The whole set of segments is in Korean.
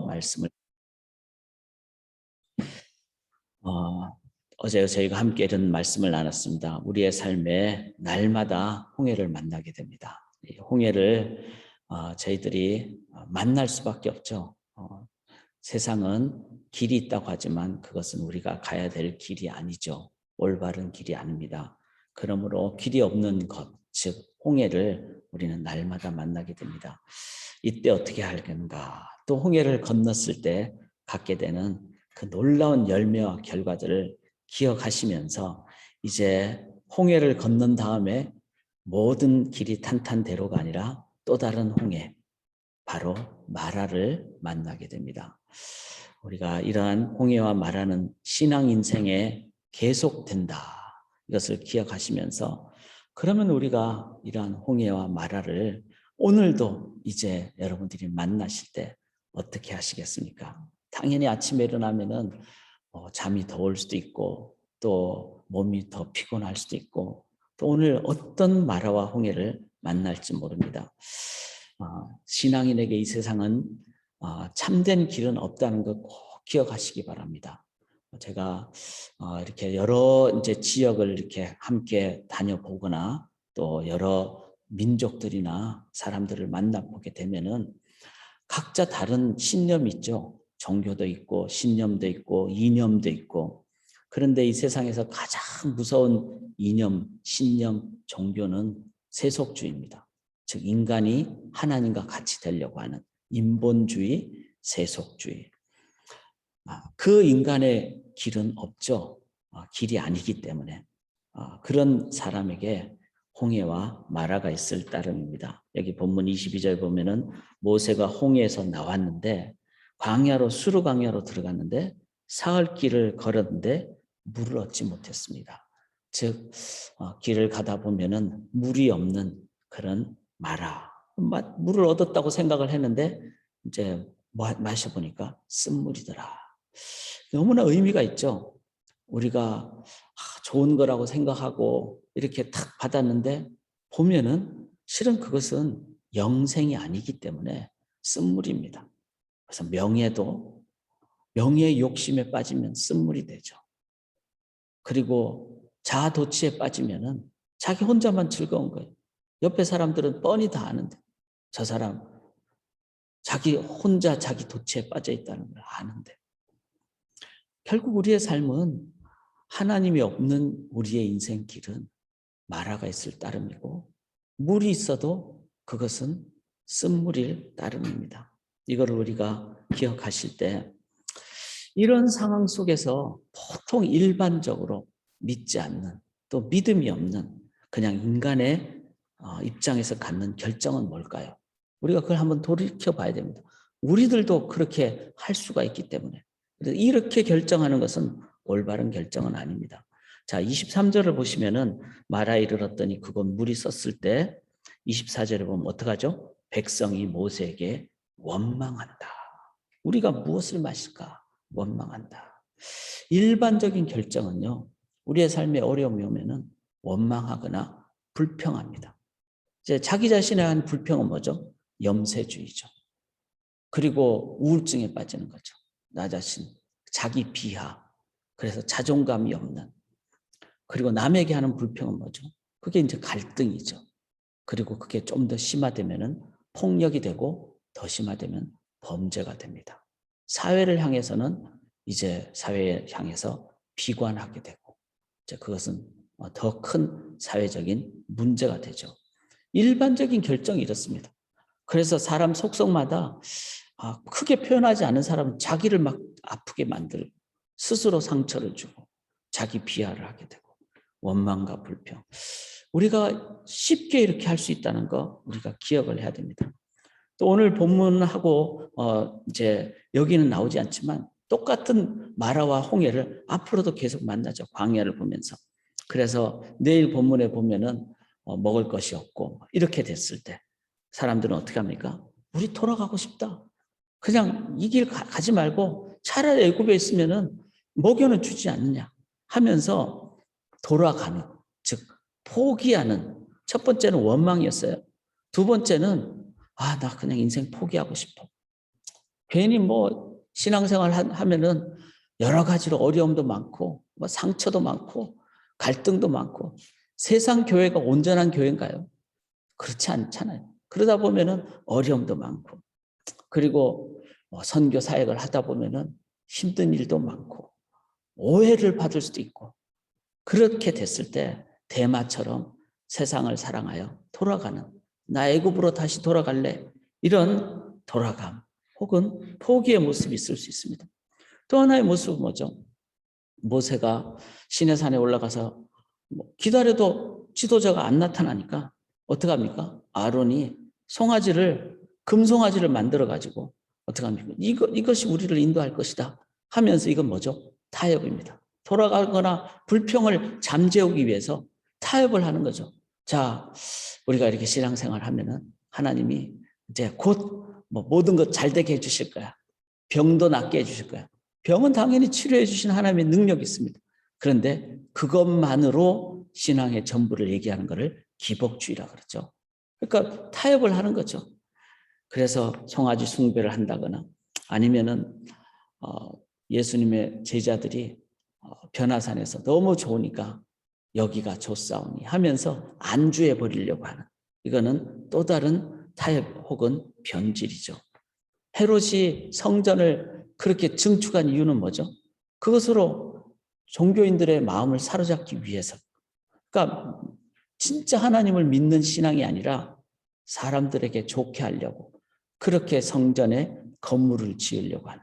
말씀을 어제 저희가 함께 이런 말씀을 나눴습니다. 우리의 삶에 날마다 홍해를 만나게 됩니다. 이 홍해를 저희들이 만날 수밖에 없죠. 세상은 길이 있다고 하지만 그것은 우리가 가야 될 길이 아니죠. 올바른 길이 아닙니다. 그러므로 길이 없는 것, 즉 홍해를 우리는 날마다 만나게 됩니다. 이때 어떻게 하겠는가? 또 홍해를 건넜을 때 갖게 되는 그 놀라운 열매와 결과들을 기억하시면서 이제 홍해를 건넌 다음에 모든 길이 탄탄대로가 아니라 또 다른 홍해, 바로 마라를 만나게 됩니다. 우리가 이러한 홍해와 마라는 신앙 인생에 계속된다. 이것을 기억하시면서 그러면 우리가 이러한 홍해와 마라를 오늘도 이제 여러분들이 만나실 때 어떻게 하시겠습니까? 당연히 아침에 일어나면은 잠이 더 올 수도 있고 또 몸이 더 피곤할 수도 있고 또 오늘 어떤 마라와 홍해를 만날지 모릅니다. 신앙인에게 이 세상은 참된 길은 없다는 것 꼭 기억하시기 바랍니다. 제가 이렇게 여러 이제 지역을 이렇게 함께 다녀보거나 또 여러 민족들이나 사람들을 만나보게 되면은 각자 다른 신념이 있죠. 종교도 있고 신념도 있고 이념도 있고. 그런데 이 세상에서 가장 무서운 이념, 신념, 종교는 세속주의입니다. 즉 인간이 하나님과 같이 되려고 하는 인본주의, 세속주의. 그 인간의 길은 없죠. 길이 아니기 때문에. 그런 사람에게 홍해와 마라가 있을 따름입니다. 여기 본문 22절 보면은 모세가 홍해에서 나왔는데 광야로 수르 광야로 들어갔는데 사흘 길을 걸었는데 물을 얻지 못했습니다. 즉 길을 가다 보면은 물이 없는 그런 마라. 물을 얻었다고 생각을 했는데 이제 마셔보니까 쓴물이더라. 너무나 의미가 있죠. 우리가 좋은 거라고 생각하고 이렇게 탁 받았는데 보면은 실은 그것은 영생이 아니기 때문에 쓴물입니다. 그래서 명예의 욕심에 빠지면 쓴물이 되죠. 그리고 자아도취에 빠지면은 자기 혼자만 즐거운 거예요. 옆에 사람들은 뻔히 다 아는데 저 사람 자기 혼자 자기 도취에 빠져 있다는 걸 아는데 결국 우리의 삶은 하나님이 없는 우리의 인생 길은 마라가 있을 따름이고 물이 있어도 그것은 쓴물일 따름입니다. 이거를 우리가 기억하실 때 이런 상황 속에서 보통 일반적으로 믿지 않는 또 믿음이 없는 그냥 인간의 입장에서 갖는 결정은 뭘까요? 우리가 그걸 한번 돌이켜 봐야 됩니다. 우리들도 그렇게 할 수가 있기 때문에 이렇게 결정하는 것은 올바른 결정은 아닙니다. 자, 23절을 보시면은 마라에 이르렀더니 그곳 물이 섰을 때 24절에 보면 어떡하죠? 백성이 모세에게 원망한다. 우리가 무엇을 마실까? 원망한다. 일반적인 결정은요. 우리의 삶에 어려움이 오면은 원망하거나 불평합니다. 이제 자기 자신에 대한 불평은 뭐죠? 염세주의죠. 그리고 우울증에 빠지는 거죠. 나 자신, 자기 비하. 그래서 자존감이 없는. 그리고 남에게 하는 불평은 뭐죠? 그게 이제 갈등이죠. 그리고 그게 좀 더 심화되면은 폭력이 되고 더 심화되면 범죄가 됩니다. 사회를 향해서는 이제 사회에 향해서 비관하게 되고 이제 그것은 더 큰 사회적인 문제가 되죠. 일반적인 결정이 이렇습니다. 그래서 사람 속성마다 크게 표현하지 않은 사람은 자기를 막 아프게 만들고 스스로 상처를 주고 자기 비하를 하게 되고 원망과 불평. 우리가 쉽게 이렇게 할 수 있다는 거 우리가 기억을 해야 됩니다. 또 오늘 본문하고 이제 여기는 나오지 않지만 똑같은 마라와 홍해를 앞으로도 계속 만나죠. 광야를 보면서. 그래서 내일 본문에 보면은 먹을 것이 없고 이렇게 됐을 때 사람들은 어떻게 합니까? 우리 돌아가고 싶다. 그냥 이 길 가지 말고 차라리 애굽에 있으면은 먹여는 주지 않느냐 하면서 돌아가는, 즉 포기하는. 첫 번째는 원망이었어요. 두 번째는 나 그냥 인생 포기하고 싶어. 괜히 뭐 신앙생활 하면은 여러 가지로 어려움도 많고 뭐 상처도 많고 갈등도 많고 세상 교회가 온전한 교회인가요? 그렇지 않잖아요. 그러다 보면은 어려움도 많고 그리고 선교 사역을 하다 보면은 힘든 일도 많고 오해를 받을 수도 있고 그렇게 됐을 때 데마처럼 세상을 사랑하여 돌아가는 나 애굽으로 다시 돌아갈래 이런 돌아감 혹은 포기의 모습이 있을 수 있습니다. 또 하나의 모습은 뭐죠? 모세가 시내산에 올라가서 기다려도 지도자가 안 나타나니까 어떻게 합니까? 아론이 금송아지를 만들어 가지고 어떻게 합니까? 이것이 우리를 인도할 것이다 하면서 이건 뭐죠? 타협입니다. 돌아가거나 불평을 잠재우기 위해서 타협을 하는 거죠. 자, 우리가 이렇게 신앙생활 하면은 하나님이 이제 곧 모든 것 잘 되게 해주실 거야. 병도 낫게 해주실 거야. 병은 당연히 치료해 주신 하나님의 능력이 있습니다. 그런데 그것만으로 신앙의 전부를 얘기하는 것을 기복주의라 그러죠. 그러니까 타협을 하는 거죠. 그래서 송아지 숭배를 한다거나 아니면은 예수님의 제자들이 변화산에서 너무 좋으니까 여기가 좋사오니 하면서 안주해 버리려고 하는 이거는 또 다른 타협 혹은 변질이죠. 헤롯이 성전을 그렇게 증축한 이유는 뭐죠? 그것으로 종교인들의 마음을 사로잡기 위해서. 그러니까 진짜 하나님을 믿는 신앙이 아니라 사람들에게 좋게 하려고 그렇게 성전에 건물을 지으려고 하는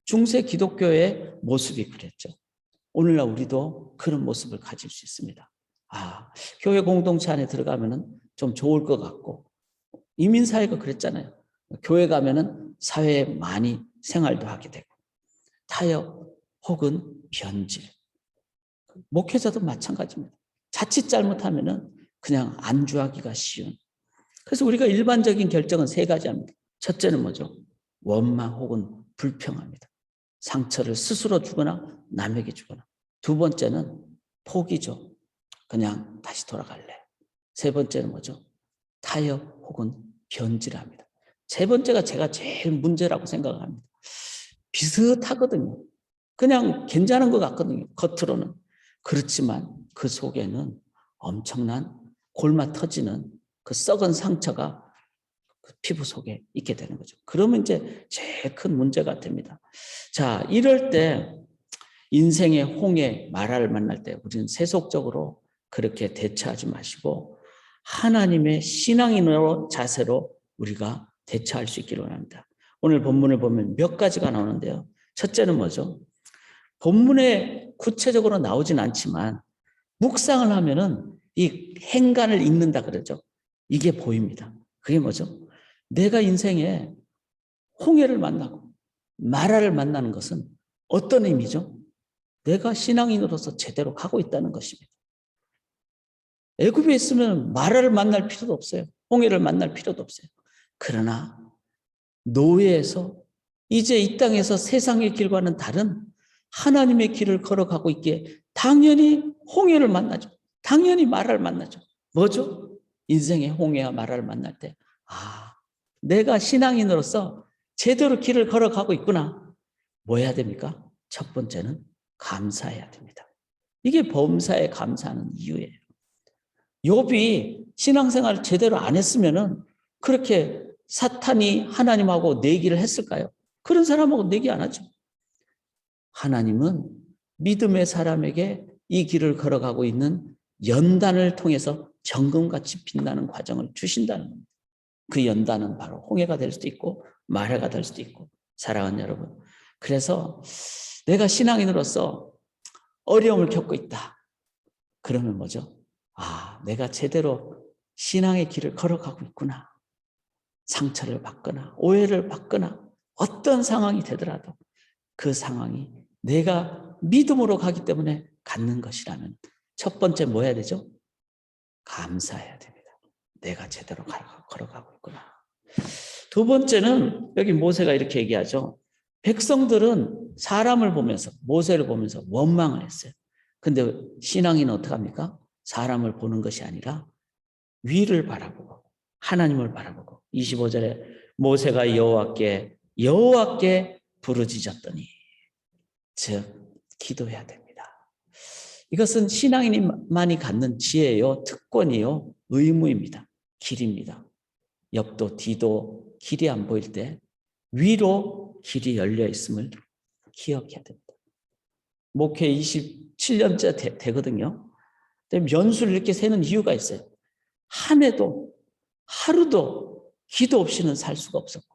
중세 기독교의 모습이 그랬죠. 오늘날 우리도 그런 모습을 가질 수 있습니다. 교회 공동체 안에 들어가면은 좀 좋을 것 같고 이민사회가 그랬잖아요. 교회 가면은 사회에 많이 생활도 하게 되고 타협 혹은 변질. 목회자도 마찬가지입니다. 자칫 잘못하면은 그냥 안주하기가 쉬운. 그래서 우리가 일반적인 결정은 세 가지 합니다. 첫째는 뭐죠? 원망 혹은 불평합니다. 상처를 스스로 주거나 남에게 주거나. 두 번째는 포기죠. 그냥 다시 돌아갈래. 세 번째는 뭐죠? 타협 혹은 변질합니다. 세 번째가 제가 제일 문제라고 생각합니다. 비슷하거든요. 그냥 괜찮은 것 같거든요. 겉으로는. 그렇지만 그 속에는 엄청난 골마 터지는 그 썩은 상처가 그 피부 속에 있게 되는 거죠. 그러면 이제 제일 큰 문제가 됩니다. 자, 이럴 때 인생의 홍해, 마라를 만날 때 우리는 세속적으로 그렇게 대처하지 마시고 하나님의 신앙인으로 자세로 우리가 대처할 수 있기를 원합니다. 오늘 본문을 보면 몇 가지가 나오는데요. 첫째는 뭐죠? 본문에 구체적으로 나오진 않지만 묵상을 하면은 이 행간을 읽는다 그러죠. 이게 보입니다. 그게 뭐죠? 내가 인생에 홍해를 만나고 마라를 만나는 것은 어떤 의미죠? 내가 신앙인으로서 제대로 가고 있다는 것입니다. 애굽에 있으면 마라를 만날 필요도 없어요. 홍해를 만날 필요도 없어요. 그러나 노예에서 이제 이 땅에서 세상의 길과는 다른 하나님의 길을 걸어가고 있기에 당연히 홍해를 만나죠. 당연히 마라를 만나죠. 뭐죠? 인생의 홍해와 마라를 만날 때 내가 신앙인으로서 제대로 길을 걸어가고 있구나. 뭐 해야 됩니까? 첫 번째는 감사해야 됩니다. 이게 범사에 감사하는 이유예요. 욥이 신앙생활을 제대로 안 했으면은 그렇게 사탄이 하나님하고 내기를 했을까요? 그런 사람하고 내기 안 하죠. 하나님은 믿음의 사람에게 이 길을 걸어가고 있는 연단을 통해서 정금같이 빛나는 과정을 주신다는 겁니다. 그 연단은 바로 홍해가 될 수도 있고 마라가 될 수도 있고. 사랑하는 여러분, 그래서 내가 신앙인으로서 어려움을 겪고 있다. 그러면 뭐죠? 내가 제대로 신앙의 길을 걸어가고 있구나. 상처를 받거나 오해를 받거나 어떤 상황이 되더라도 그 상황이 내가 믿음으로 가기 때문에 갖는 것이라면 첫 번째 뭐 해야 되죠? 감사해야 됩니다. 내가 제대로 걸어가고 있구나. 두 번째는 여기 모세가 이렇게 얘기하죠. 백성들은 사람을 보면서 모세를 보면서 원망을 했어요. 근데 신앙인은 어떻게 합니까? 사람을 보는 것이 아니라 위를 바라보고 하나님을 바라보고 25절에 모세가 여호와께 여호와께 부르짖었더니, 즉 기도해야 됩니다. 이것은 신앙인만이 갖는 지혜요, 특권이요, 의무입니다. 길입니다. 옆도 뒤도 길이 안 보일 때 위로 길이 열려 있음을 기억해야 됩니다. 목회 27년째 되거든요. 연수를 이렇게 세는 이유가 있어요. 한 해도 하루도 기도 없이는 살 수가 없었고,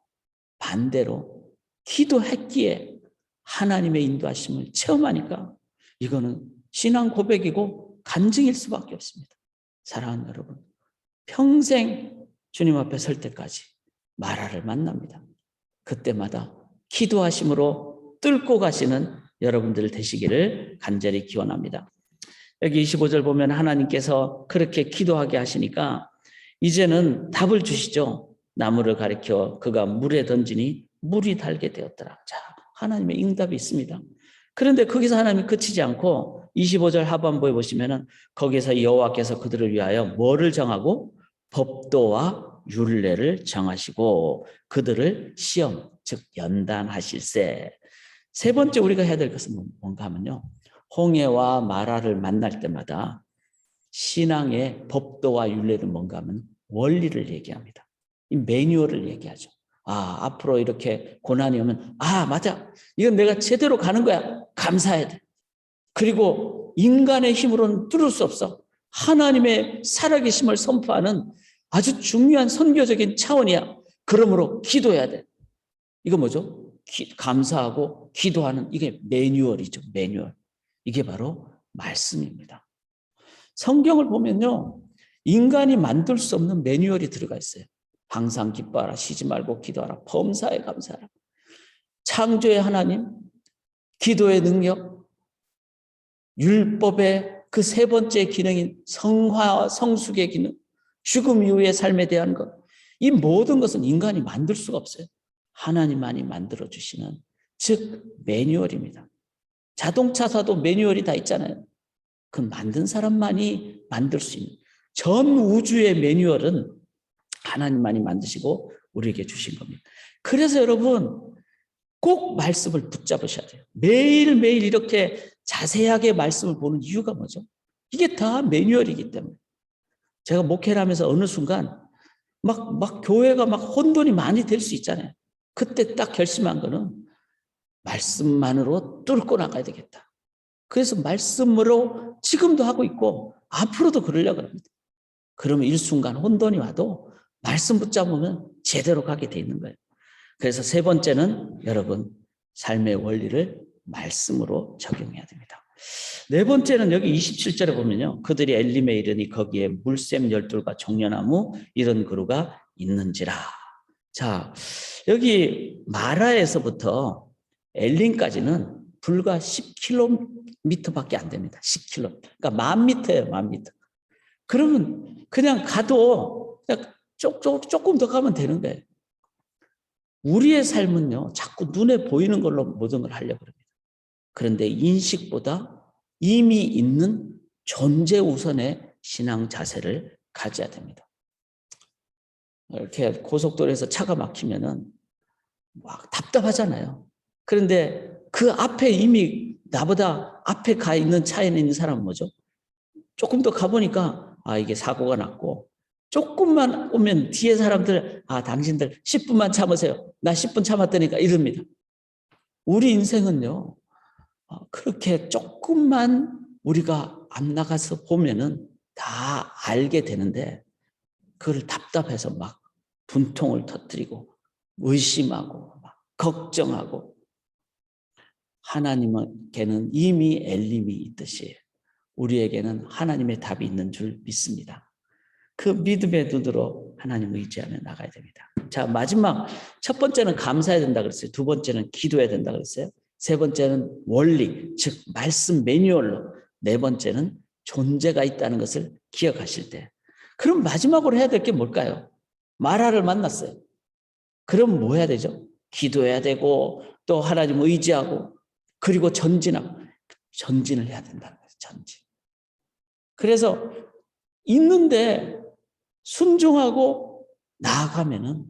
반대로 기도했기에 하나님의 인도하심을 체험하니까 이거는 신앙 고백이고 간증일 수밖에 없습니다. 사랑하는 여러분, 평생 주님 앞에 설 때까지 마라를 만납니다. 그때마다 기도하심으로 뚫고 가시는 여러분들 되시기를 간절히 기원합니다. 여기 25절 보면 하나님께서 그렇게 기도하게 하시니까 이제는 답을 주시죠. 나무를 가리켜 그가 물에 던지니 물이 달게 되었더라. 자, 하나님의 응답이 있습니다. 그런데 거기서 하나님이 그치지 않고 25절 하반부에 보시면은 거기서 여호와께서 그들을 위하여 뭐를 정하고 법도와 율례를 정하시고 그들을 시험, 즉 연단하실세. 세 번째 우리가 해야 될 것은 뭔가 하면요, 홍해와 마라를 만날 때마다 신앙의 법도와 율례는 뭔가 하면 원리를 얘기합니다. 이 매뉴얼을 얘기하죠. 앞으로 이렇게 고난이 오면 맞아, 이건 내가 제대로 가는 거야, 감사해야 돼. 그리고 인간의 힘으로는 뚫을 수 없어. 하나님의 살아계심을 선포하는 아주 중요한 선교적인 차원이야. 그러므로 기도해야 돼. 이거 뭐죠? 감사하고 기도하는, 이게 매뉴얼이죠. 매뉴얼. 이게 바로 말씀입니다. 성경을 보면요, 인간이 만들 수 없는 매뉴얼이 들어가 있어요. 항상 기뻐하라, 쉬지 말고 기도하라, 범사에 감사하라. 창조의 하나님, 기도의 능력, 율법의 그 세 번째 기능인 성화와 성숙의 기능, 죽음 이후의 삶에 대한 것, 이 모든 것은 인간이 만들 수가 없어요. 하나님만이 만들어주시는, 즉 매뉴얼입니다. 자동차사도 매뉴얼이 다 있잖아요. 그 만든 사람만이 만들 수 있는 전 우주의 매뉴얼은 하나님만이 만드시고 우리에게 주신 겁니다. 그래서 여러분 꼭 말씀을 붙잡으셔야 돼요. 매일매일 이렇게 자세하게 말씀을 보는 이유가 뭐죠? 이게 다 매뉴얼이기 때문에. 제가 목회를 하면서 어느 순간 막 교회가 막 혼돈이 많이 될 수 있잖아요. 그때 딱 결심한 거는 말씀만으로 뚫고 나가야 되겠다. 그래서 말씀으로 지금도 하고 있고 앞으로도 그러려고 합니다. 그러면 일순간 혼돈이 와도 말씀 붙잡으면 제대로 가게 돼 있는 거예요. 그래서 세 번째는 여러분 삶의 원리를 말씀으로 적용해야 됩니다. 네 번째는 여기 27절에 보면요, 그들이 엘림에 이르니 거기에 물샘 12과 종려나무 이런 그루가 있는지라. 자, 여기 마라에서부터 엘림까지는 불과 10km밖에 안 됩니다. 10km. 그러니까 10,000m예요, 10,000m. 그러면 그냥 가도 그냥 조금 더 가면 되는 거예요. 우리의 삶은요, 자꾸 눈에 보이는 걸로 모든 걸 하려고 합니다. 그런데 인식보다 이미 있는 존재 우선의 신앙 자세를 가져야 됩니다. 이렇게 고속도로에서 차가 막히면은 막 답답하잖아요. 그런데 그 앞에 이미 나보다 앞에 가 있는 차에 있는 사람은 뭐죠? 조금 더 가보니까 이게 사고가 났고, 조금만 오면 뒤에 사람들 당신들 10분만 참으세요. 나 10분 참았다니까 이럽니다. 우리 인생은요, 그렇게 조금만 우리가 앞 나가서 보면은 다 알게 되는데 그걸 답답해서 막 분통을 터뜨리고 의심하고 막 걱정하고, 하나님께는 이미 엘림이 있듯이 우리에게는 하나님의 답이 있는 줄 믿습니다. 그 믿음의 눈으로 하나님을 의지하며 나가야 됩니다. 자, 마지막 첫 번째는 감사해야 된다 그랬어요. 두 번째는 기도해야 된다 그랬어요. 세 번째는 원리, 즉 말씀 매뉴얼로. 네 번째는 존재가 있다는 것을 기억하실 때. 그럼 마지막으로 해야 될 게 뭘까요? 마라를 만났어요. 그럼 뭐 해야 되죠? 기도해야 되고 또 하나님 의지하고 그리고 전진을 해야 된다는 거예요. 전진. 그래서 있는데 순종하고 나아가면은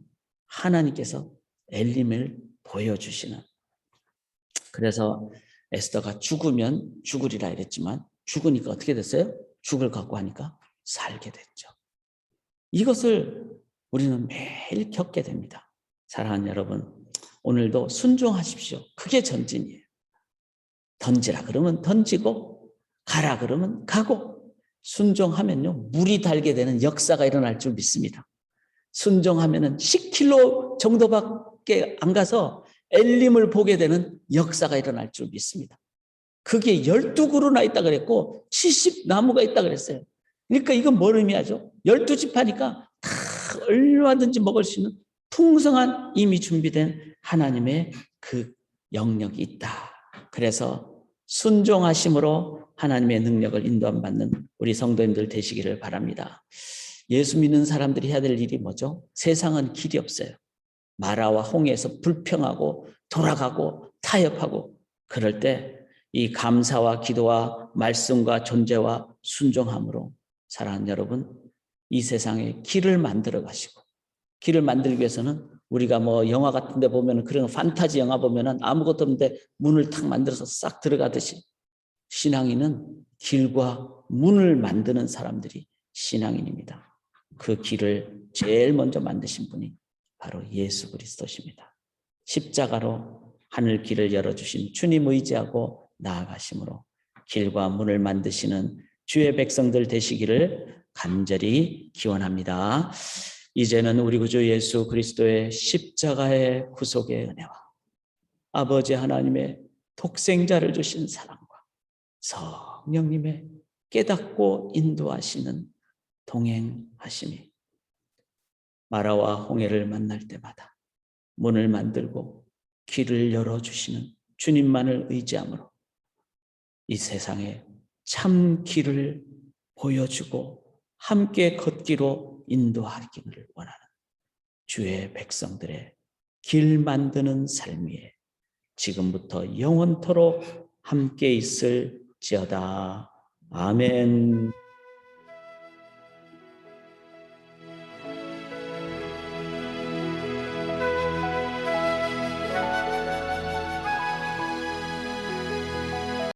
하나님께서 엘림을 보여주시는. 그래서 에스더가 죽으면 죽으리라 이랬지만 죽으니까 어떻게 됐어요? 죽을 갖고 하니까 살게 됐죠. 이것을 우리는 매일 겪게 됩니다. 사랑하는 여러분, 오늘도 순종하십시오. 그게 전진이에요. 던지라 그러면 던지고 가라 그러면 가고, 순종하면요 물이 달게 되는 역사가 일어날 줄 믿습니다. 순종하면은 10km 정도밖에 안 가서 엘림을 보게 되는 역사가 일어날 줄 믿습니다. 그게 12그루나 있다 그랬고 70나무가 있다 그랬어요. 그러니까 이건 뭘 의미하죠? 12집 하니까 다 얼마든지 먹을 수 있는 풍성한 이미 준비된 하나님의 그 영역이 있다. 그래서 순종하심으로 하나님의 능력을 인도함 받는 우리 성도님들 되시기를 바랍니다. 예수 믿는 사람들이 해야 될 일이 뭐죠? 세상은 길이 없어요. 마라와 홍해에서 불평하고 돌아가고 타협하고, 그럴 때 이 감사와 기도와 말씀과 존재와 순종함으로 사랑하는 여러분, 이 세상에 길을 만들어 가시고, 길을 만들기 위해서는 우리가 뭐 영화 같은 데 보면, 그런 판타지 영화 보면 아무것도 없는데 문을 탁 만들어서 싹 들어가듯이, 신앙인은 길과 문을 만드는 사람들이 신앙인입니다. 그 길을 제일 먼저 만드신 분이 바로 예수 그리스도십니다. 십자가로 하늘 길을 열어주신 주님 의지하고 나아가심으로 길과 문을 만드시는 주의 백성들 되시기를 간절히 기원합니다. 이제는 우리 구주 예수 그리스도의 십자가의 구속의 은혜와 아버지 하나님의 독생자를 주신 사랑과 성령님의 깨닫고 인도하시는 동행하심이 마라와 홍해를 만날 때마다 문을 만들고 길을 열어주시는 주님만을 의지함으로 이 세상에 참 길을 보여주고 함께 걷기로 인도하기를 원하는 주의 백성들의 길 만드는 삶 위에 지금부터 영원토록 함께 있을지어다. 아멘.